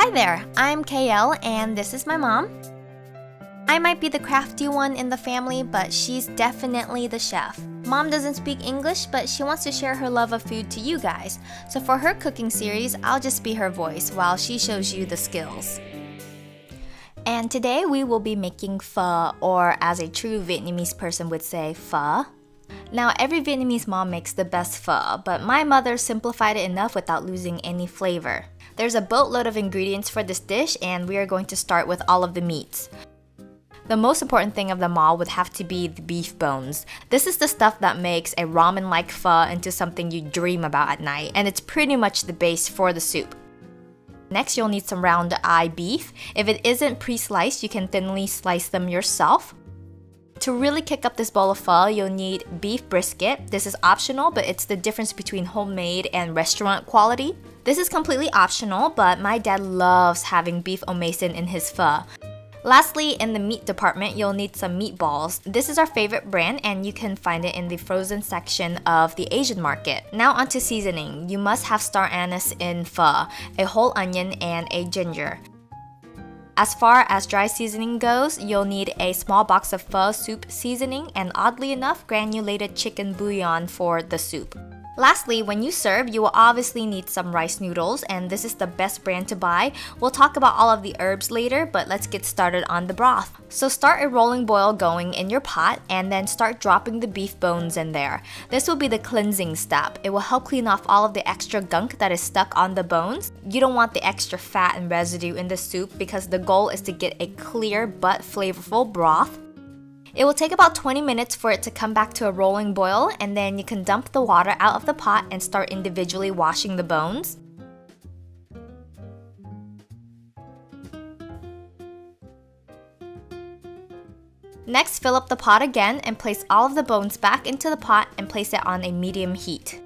Hi there, I'm KL and this is my mom. I might be the crafty one in the family, but she's definitely the chef. Mom doesn't speak English, but she wants to share her love of food to you guys. So for her cooking series, I'll just be her voice while she shows you the skills. And today we will be making pho, or as a true Vietnamese person would say, pho. Now every Vietnamese mom makes the best pho, but my mother simplified it enough without losing any flavor. There's a boatload of ingredients for this dish, and we are going to start with all of the meats. The most important thing of them all would have to be the beef bones. This is the stuff that makes a ramen-like pho into something you dream about at night, and it's pretty much the base for the soup. Next, you'll need some round eye beef. If it isn't pre-sliced, you can thinly slice them yourself. To really kick up this bowl of pho, you'll need beef brisket. This is optional, but it's the difference between homemade and restaurant quality. This is completely optional, but my dad loves having beef Omason in his pho. Lastly, in the meat department, you'll need some meatballs. This is our favorite brand, and you can find it in the frozen section of the Asian market. Now onto seasoning. You must have star anise in pho, a whole onion, and a ginger. As far as dry seasoning goes, you'll need a small box of pho soup seasoning and, oddly enough, granulated chicken bouillon for the soup. Lastly, when you serve, you will obviously need some rice noodles, and this is the best brand to buy. We'll talk about all of the herbs later, but let's get started on the broth. So start a rolling boil going in your pot, and then start dropping the beef bones in there. This will be the cleansing step. It will help clean off all of the extra gunk that is stuck on the bones. You don't want the extra fat and residue in the soup because the goal is to get a clear but flavorful broth. It will take about 20 minutes for it to come back to a rolling boil, and then you can dump the water out of the pot and start individually washing the bones. Next, fill up the pot again and place all of the bones back into the pot and place it on a medium heat.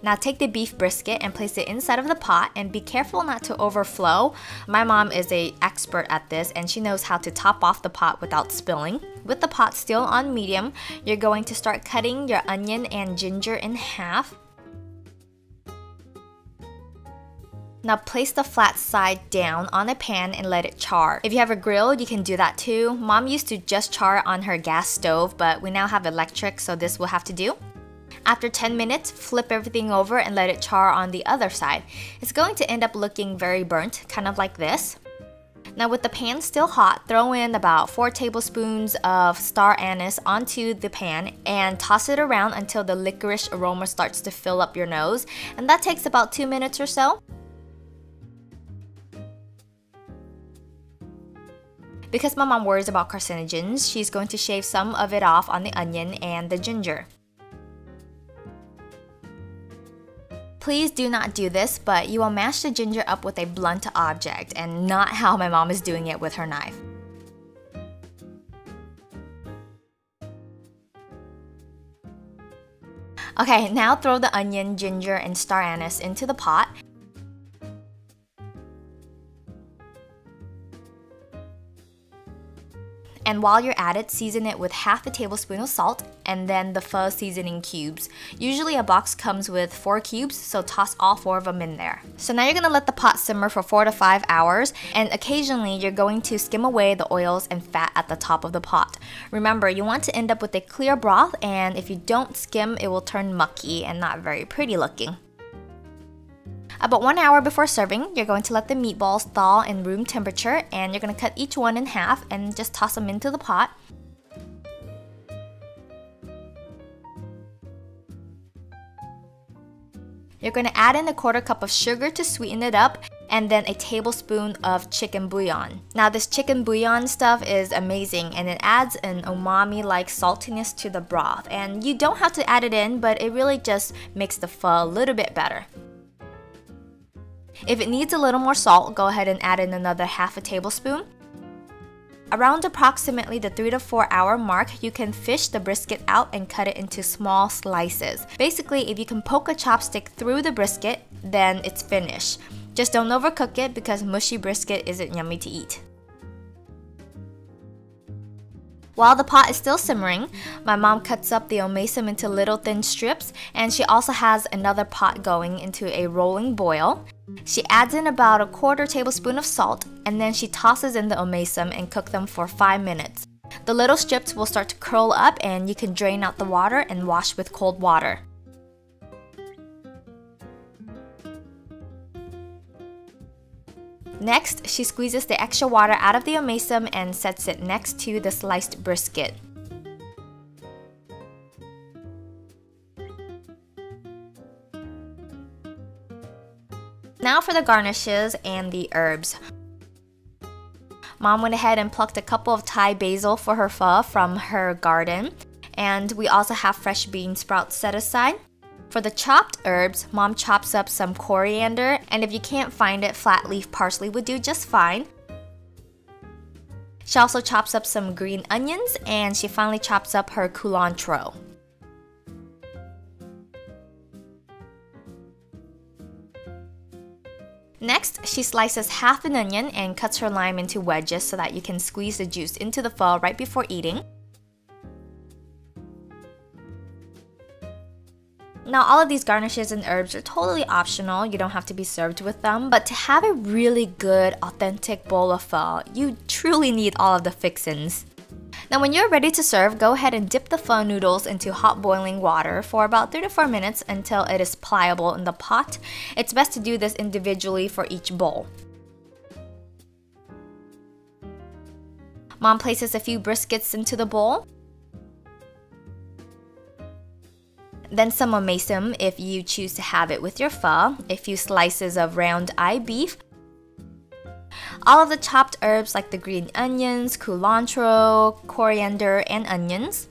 Now take the beef brisket and place it inside of the pot, and be careful not to overflow. My mom is an expert at this, and she knows how to top off the pot without spilling. With the pot still on medium, you're going to start cutting your onion and ginger in half. Now place the flat side down on a pan and let it char. If you have a grill, you can do that too. Mom used to just char it on her gas stove, but we now have electric, so this will have to do. After 10 minutes, flip everything over and let it char on the other side. It's going to end up looking very burnt, kind of like this. Now with the pan still hot, throw in about 4 tablespoons of star anise onto the pan and toss it around until the licorice aroma starts to fill up your nose. And that takes about 2 minutes or so. Because my mom worries about carcinogens, she's going to shave some of it off on the onion and the ginger. Please do not do this, but you will mash the ginger up with a blunt object, and not how my mom is doing it with her knife. Okay, now throw the onion, ginger, and star anise into the pot. And while you're at it, season it with half a tablespoon of salt and then the pho seasoning cubes. Usually a box comes with 4 cubes, so toss all 4 of them in there. So now you're gonna let the pot simmer for 4 to 5 hours, and occasionally you're going to skim away the oils and fat at the top of the pot. Remember, you want to end up with a clear broth, and if you don't skim, it will turn mucky and not very pretty looking. About 1 hour before serving, you're going to let the meatballs thaw in room temperature, and you're going to cut each one in half and just toss them into the pot. You're going to add in a 1/4 cup of sugar to sweeten it up, and then a tablespoon of chicken bouillon. Now this chicken bouillon stuff is amazing, and it adds an umami-like saltiness to the broth. And you don't have to add it in, but it really just makes the pho a little bit better. If it needs a little more salt, go ahead and add in another half a tablespoon. Around approximately the 3 to 4 hour mark, you can fish the brisket out and cut it into small slices. Basically, if you can poke a chopstick through the brisket, then it's finished. Just don't overcook it because mushy brisket isn't yummy to eat. While the pot is still simmering, my mom cuts up the omaysum into little thin strips, and she also has another pot going into a rolling boil. She adds in about a quarter tablespoon of salt, and then she tosses in the omaysum and cook them for 5 minutes. The little strips will start to curl up, and you can drain out the water and wash with cold water. Next, she squeezes the extra water out of the omaysum and sets it next to the sliced brisket. Now for the garnishes and the herbs. Mom went ahead and plucked a couple of Thai basil for her pho from her garden, and we also have fresh bean sprouts set aside. For the chopped herbs, Mom chops up some coriander, and if you can't find it, flat leaf parsley would do just fine. She also chops up some green onions, and she finally chops up her culantro. Next, she slices half an onion and cuts her lime into wedges so that you can squeeze the juice into the pho right before eating. Now, all of these garnishes and herbs are totally optional, you don't have to be served with them, but to have a really good, authentic bowl of pho, you truly need all of the fixins. Now, when you're ready to serve, go ahead and dip the pho noodles into hot boiling water for about 3 to 4 minutes until it is pliable in the pot. It's best to do this individually for each bowl. Mom places a few briskets into the bowl. Then some omaysum if you choose to have it with your pho, a few slices of round eye beef, all of the chopped herbs like the green onions, culantro, coriander, and onions.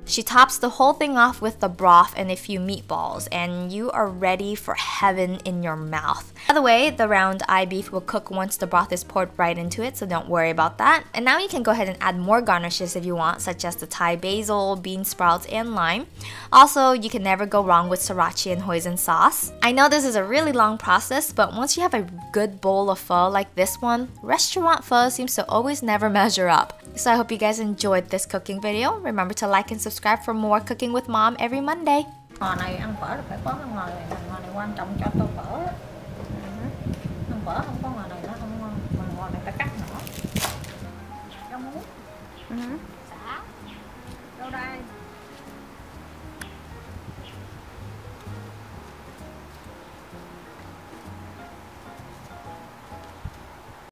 She tops the whole thing off with the broth and a few meatballs, and you are ready for heaven in your mouth. By the way, the round eye beef will cook once the broth is poured right into it, so don't worry about that. And now you can go ahead and add more garnishes if you want, such as the Thai basil, bean sprouts, and lime. Also, you can never go wrong with sriracha and hoisin sauce. I know this is a really long process, but once you have a good bowl of pho like this one, restaurant pho seems to always never measure up. So I hope you guys enjoyed this cooking video. Remember to like and subscribe for more Cooking with Mom every Monday. Ngò này ăn phở là phải có cái ngò này quan trọng cho tô phở. Ăn phở không có ngò này nó không ngon, mà ngò này ta cắt nhỏ. Rau muống.